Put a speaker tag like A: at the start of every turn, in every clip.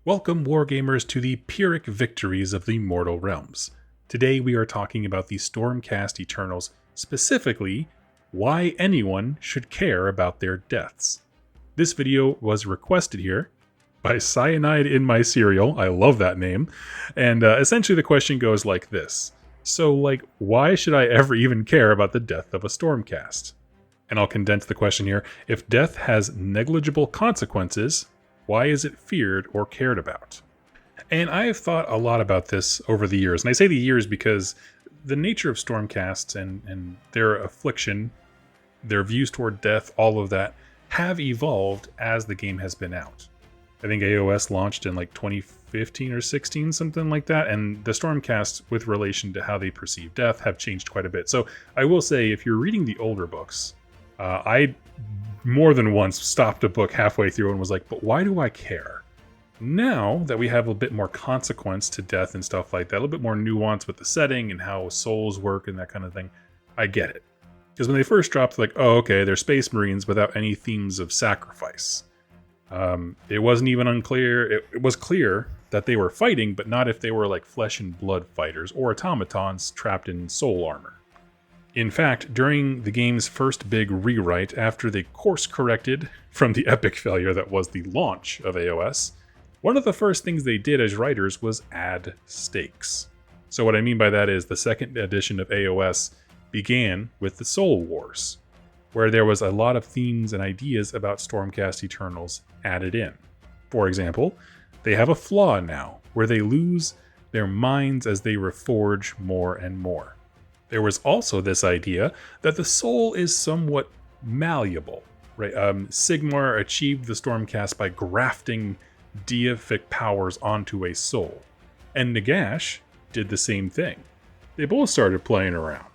A: Welcome, Wargamers, to the Pyrrhic victories of the mortal realms. Today we are talking about the Stormcast Eternals, specifically, why anyone should care about their deaths. This video was requested here by Cyanide in My Cereal, I love that name, and essentially the question goes like this. So, why should I ever even care about the death of a Stormcast? And I'll condense the question here. If death has negligible consequences, why is it feared or cared about? And I have thought a lot about this over the years. And I say the years because the nature of Stormcasts and their affliction, their views toward death, all of that, have evolved as the game has been out. I think AOS launched in 2015 or 16, something like that. And the Stormcasts, with relation to how they perceive death, have changed quite a bit. So I will say, if you're reading the older books, I more than once stopped a book halfway through and was like, but why do I care? Now that we have a bit more consequence to death and stuff like that, a little bit more nuance with the setting and how souls work and that kind of thing, I get it. Because when they first dropped, oh, okay, they're Space Marines without any themes of sacrifice. It wasn't even unclear. It was clear that they were fighting, but not if they were flesh and blood fighters or automatons trapped in soul armor. In fact, during the game's first big rewrite, after they course-corrected from the epic failure that was the launch of AOS, one of the first things they did as writers was add stakes. So what I mean by that is the second edition of AOS began with the Soul Wars, where there was a lot of themes and ideas about Stormcast Eternals added in. For example, they have a flaw now, where they lose their minds as they reforge more and more. There was also this idea that the soul is somewhat malleable. Right? Sigmar achieved the Stormcast by grafting deific powers onto a soul. And Nagash did the same thing. They both started playing around.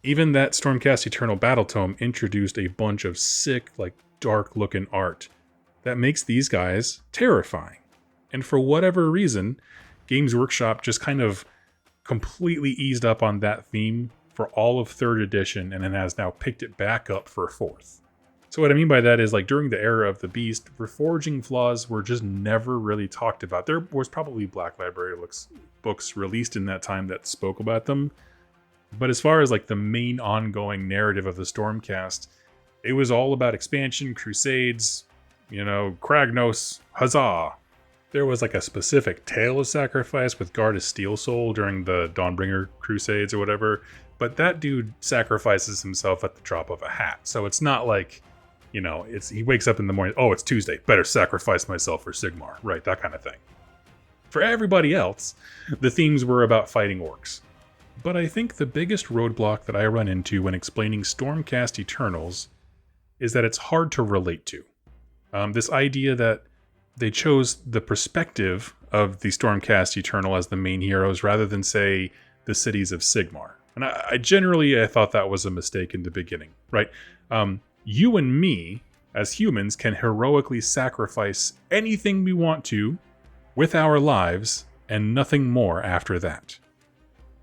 A: Even that Stormcast Eternal Battle Tome introduced a bunch of sick, dark-looking art that makes these guys terrifying. And for whatever reason, Games Workshop just kind of completely eased up on that theme for all of 3rd edition and then has now picked it back up for 4th. So what I mean by that is during the era of the Beast, reforging flaws were just never really talked about. There was probably Black Library books released in that time that spoke about them. But as far as the main ongoing narrative of the Stormcast, it was all about expansion, crusades, Kragnos, huzzah. There was a specific tale of sacrifice with Gardas Steel Soul during the Dawnbringer Crusades or whatever, but that dude sacrifices himself at the drop of a hat. So it's not he wakes up in the morning, oh, it's Tuesday, better sacrifice myself for Sigmar, right? That kind of thing. For everybody else, the themes were about fighting orcs. But I think the biggest roadblock that I run into when explaining Stormcast Eternals is that it's hard to relate to. This idea that they chose the perspective of the Stormcast Eternal as the main heroes rather than, say, the cities of Sigmar. And I generally thought that was a mistake in the beginning, right? You and me, as humans, can heroically sacrifice anything we want to with our lives and nothing more after that.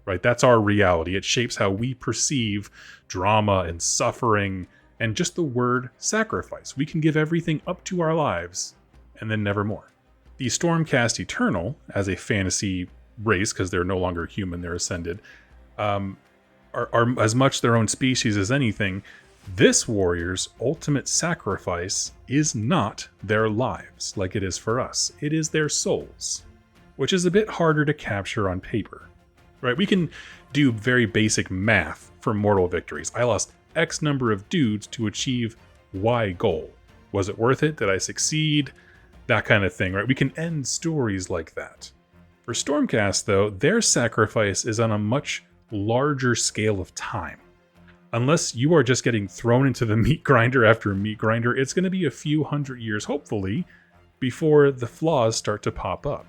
A: Right? That's our reality. It shapes how we perceive drama and suffering and just the word sacrifice. We can give everything up to our lives and then never more. The Stormcast Eternal, as a fantasy race, because they're no longer human, they're ascended, are as much their own species as anything. This warrior's ultimate sacrifice is not their lives, like it is for us. It is their souls, which is a bit harder to capture on paper. Right? We can do very basic math for mortal victories. I lost X number of dudes to achieve Y goal. Was it worth it? Did I succeed? That kind of thing, right? We can end stories like that. For Stormcast, though, their sacrifice is on a much larger scale of time. Unless you are just getting thrown into the meat grinder after meat grinder, it's going to be a few hundred years, hopefully, before the flaws start to pop up.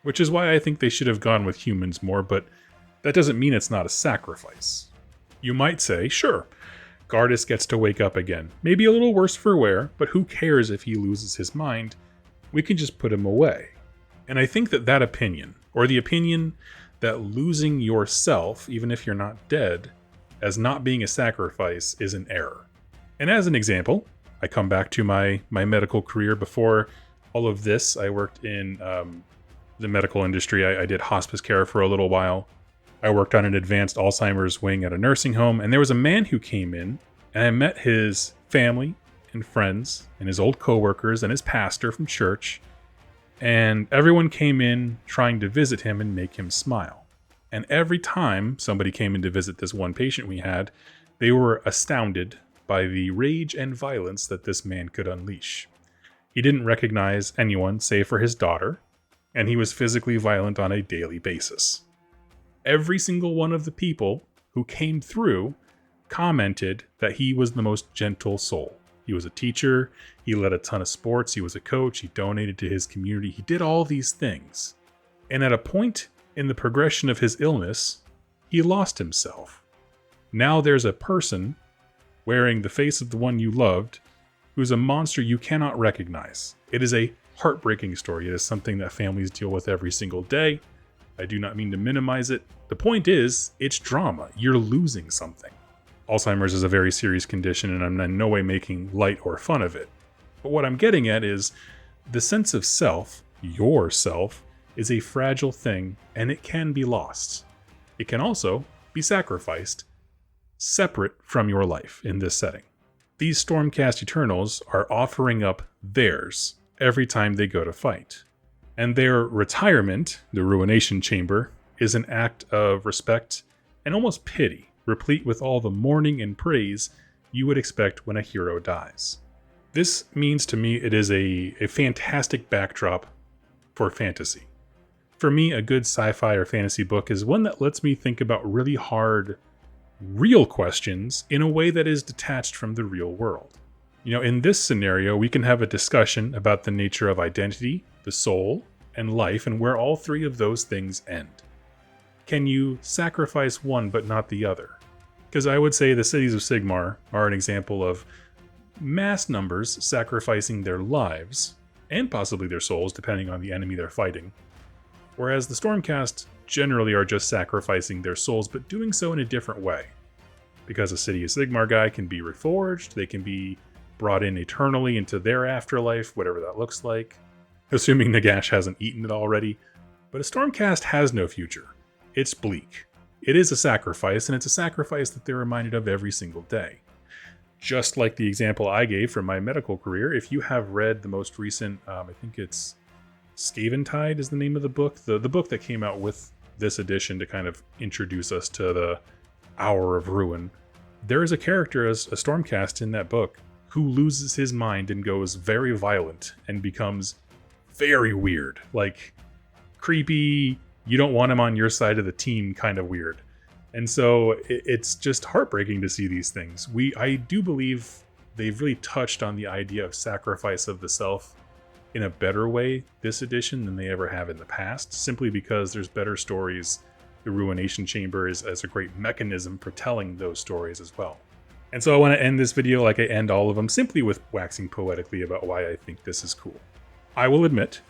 A: Which is why I think they should have gone with humans more, but that doesn't mean it's not a sacrifice. You might say, sure, Gardas gets to wake up again. Maybe a little worse for wear, but who cares if he loses his mind? We can just put him away. And I think that opinion, or the opinion that losing yourself, even if you're not dead, as not being a sacrifice is an error. And as an example, I come back to my medical career before all of this, I worked in the medical industry. I did hospice care for a little while. I worked on an advanced Alzheimer's wing at a nursing home, and there was a man who came in, and I met his family and friends and his old coworkers and his pastor from church, and everyone came in trying to visit him and make him smile. And every time somebody came in to visit this one patient we had, they were astounded by the rage and violence that this man could unleash. He didn't recognize anyone save for his daughter, and he was physically violent on a daily basis. Every single one of the people who came through commented that he was the most gentle soul. He was a teacher, he led a ton of sports, he was a coach, he donated to his community, he did all these things. And at a point in the progression of his illness, he lost himself. Now there's a person wearing the face of the one you loved who's a monster you cannot recognize. It is a heartbreaking story. It is something that families deal with every single day. I do not mean to minimize it. The point is, it's drama. You're losing something. Alzheimer's is a very serious condition, and I'm in no way making light or fun of it. But what I'm getting at is the sense of self, yourself, is a fragile thing, and it can be lost. It can also be sacrificed, separate from your life in this setting. These Stormcast Eternals are offering up theirs every time they go to fight. And their retirement, the Ruination Chamber, is an act of respect and almost pity, replete with all the mourning and praise you would expect when a hero dies. This means to me it is a fantastic backdrop for fantasy. For me, a good sci-fi or fantasy book is one that lets me think about really hard, real questions in a way that is detached from the real world. In this scenario, we can have a discussion about the nature of identity, the soul, and life, and where all three of those things end. Can you sacrifice one but not the other? Because I would say the cities of Sigmar are an example of mass numbers sacrificing their lives, and possibly their souls, depending on the enemy they're fighting, whereas the Stormcast generally are just sacrificing their souls, but doing so in a different way. Because a City of Sigmar guy can be reforged, they can be brought in eternally into their afterlife, whatever that looks like. Assuming Nagash hasn't eaten it already. But a Stormcast has no future. It's bleak. It is a sacrifice, and it's a sacrifice that they're reminded of every single day. Just like the example I gave from my medical career, if you have read the most recent, I think it's Scaventide is the name of the book, the book that came out with this edition to kind of introduce us to the Hour of Ruin, there is a character as a Stormcast in that book who loses his mind and goes very violent and becomes very weird, like creepy, you don't want him on your side of the team kind of weird. And so it's just heartbreaking to see these things. I do believe they've really touched on the idea of sacrifice of the self in a better way this edition than they ever have in the past, simply because there's better stories. The Ruination Chamber is as a great mechanism for telling those stories as well. And so I want to end this video like I end all of them, simply with waxing poetically about why I think this is cool. I will admit,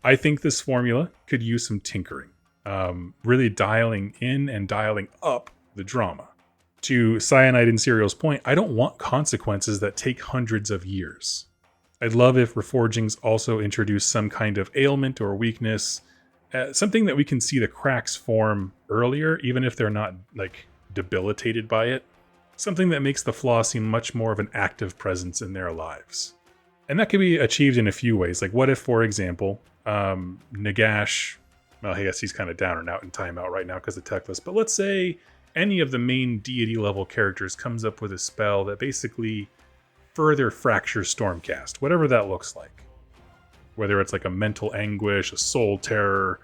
A: I think this formula could use some tinkering, really dialing in and dialing up the drama. To Cyanide and Serial's point, I don't want consequences that take hundreds of years. I'd love if reforgings also introduce some kind of ailment or weakness, something that we can see the cracks form earlier, even if they're not debilitated by it. Something that makes the flaw seem much more of an active presence in their lives. And that can be achieved in a few ways. Like, what if, for example, Nagash, well, I guess he's kind of down and out in timeout right now because of Teclis, but let's say any of the main deity level characters comes up with a spell that basically further fractures Stormcast, whatever that looks like. Whether it's like a mental anguish, a soul terror,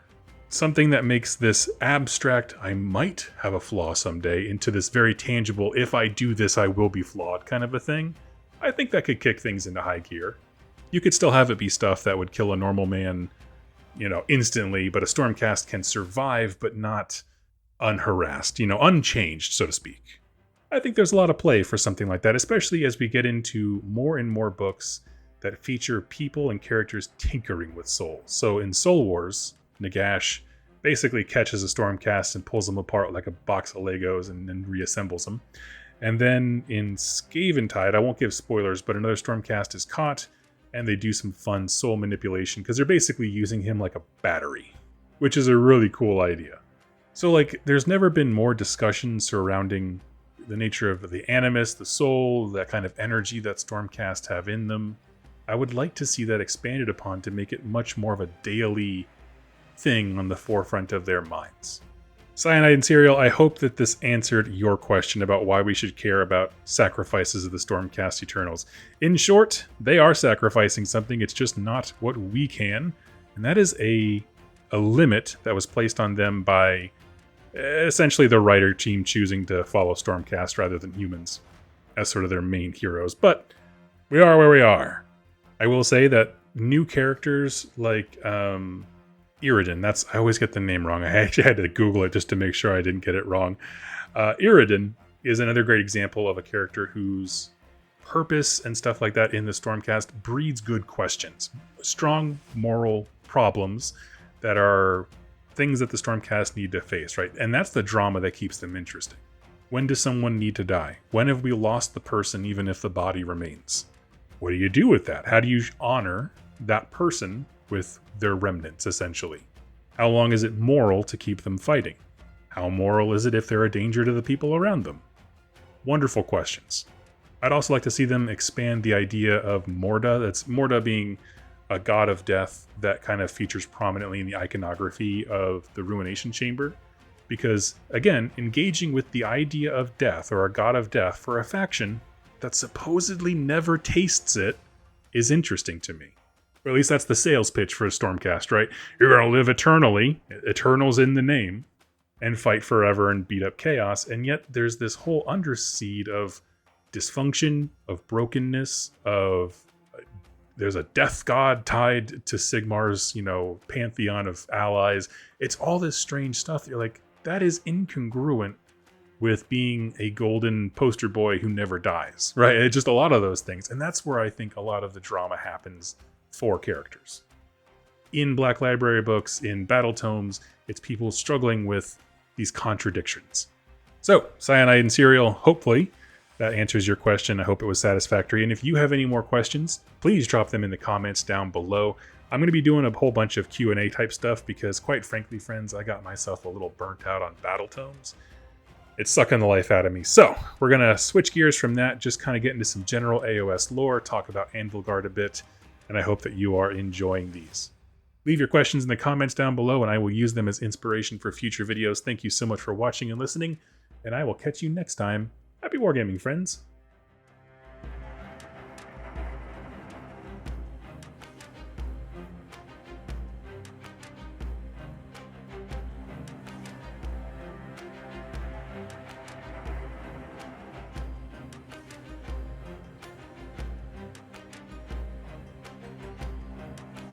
A: something that makes this abstract, I might have a flaw someday, into this very tangible, if I do this, I will be flawed kind of a thing. I think that could kick things into high gear. You could still have it be stuff that would kill a normal man, instantly, but a Stormcast can survive, but not unharassed, unchanged, so to speak. I think there's a lot of play for something like that, especially as we get into more and more books that feature people and characters tinkering with souls. So in Soul Wars, Nagash basically catches a Stormcast and pulls them apart like a box of Legos and then reassembles them. And then in Scaventide, I won't give spoilers, but another Stormcast is caught and they do some fun soul manipulation because they're basically using him like a battery, which is a really cool idea. So like, there's never been more discussion surrounding the nature of the animus, the soul, that kind of energy that Stormcast have in them. I would like to see that expanded upon to make it much more of a daily thing on the forefront of their minds. Cyanide and Cereal, I hope that this answered your question about why we should care about sacrifices of the Stormcast Eternals. In short, they are sacrificing something, it's just not what we can, and that is a limit that was placed on them by essentially the writer team choosing to follow Stormcast rather than humans as sort of their main heroes. But we are where we are. I will say that new characters like Iridan, I always get the name wrong. I actually had to Google it just to make sure I didn't get it wrong. Iridan is another great example of a character whose purpose and stuff like that in the Stormcast breeds good questions. Strong moral problems that are things that the Stormcast need to face, right? And that's the drama that keeps them interesting. When does someone need to die? When have we lost the person even if the body remains? What do you do with that? How do you honor that person with their remnants, essentially? How long is it moral to keep them fighting? How moral is it if they're a danger to the people around them? Wonderful questions. I'd also like to see them expand the idea of Morda. That's Morda being a god of death that kind of features prominently in the iconography of the Ruination Chamber. Because, again, engaging with the idea of death or a god of death for a faction that supposedly never tastes it is interesting to me. Or at least that's the sales pitch for a Stormcast, right? You're going to live eternally, Eternals in the name, and fight forever and beat up chaos. And yet there's this whole underseed of dysfunction, of brokenness, there's a death god tied to Sigmar's, pantheon of allies. It's all this strange stuff. You're like, that is incongruent with being a golden poster boy who never dies, right? It's just a lot of those things. And that's where I think a lot of the drama happens for characters. In Black Library books, in battle tomes, it's people struggling with these contradictions. So, Cyanide and Cereal, hopefully that answers your question. I hope it was satisfactory. And if you have any more questions, please drop them in the comments down below. I'm going to be doing a whole bunch of Q&A type stuff because, quite frankly, friends, I got myself a little burnt out on battle tomes. It's sucking the life out of me. So we're going to switch gears from that, just kind of get into some general AOS lore, talk about Anvilgard a bit, and I hope that you are enjoying these. Leave your questions in the comments down below, and I will use them as inspiration for future videos. Thank you so much for watching and listening, and I will catch you next time. Happy wargaming, friends!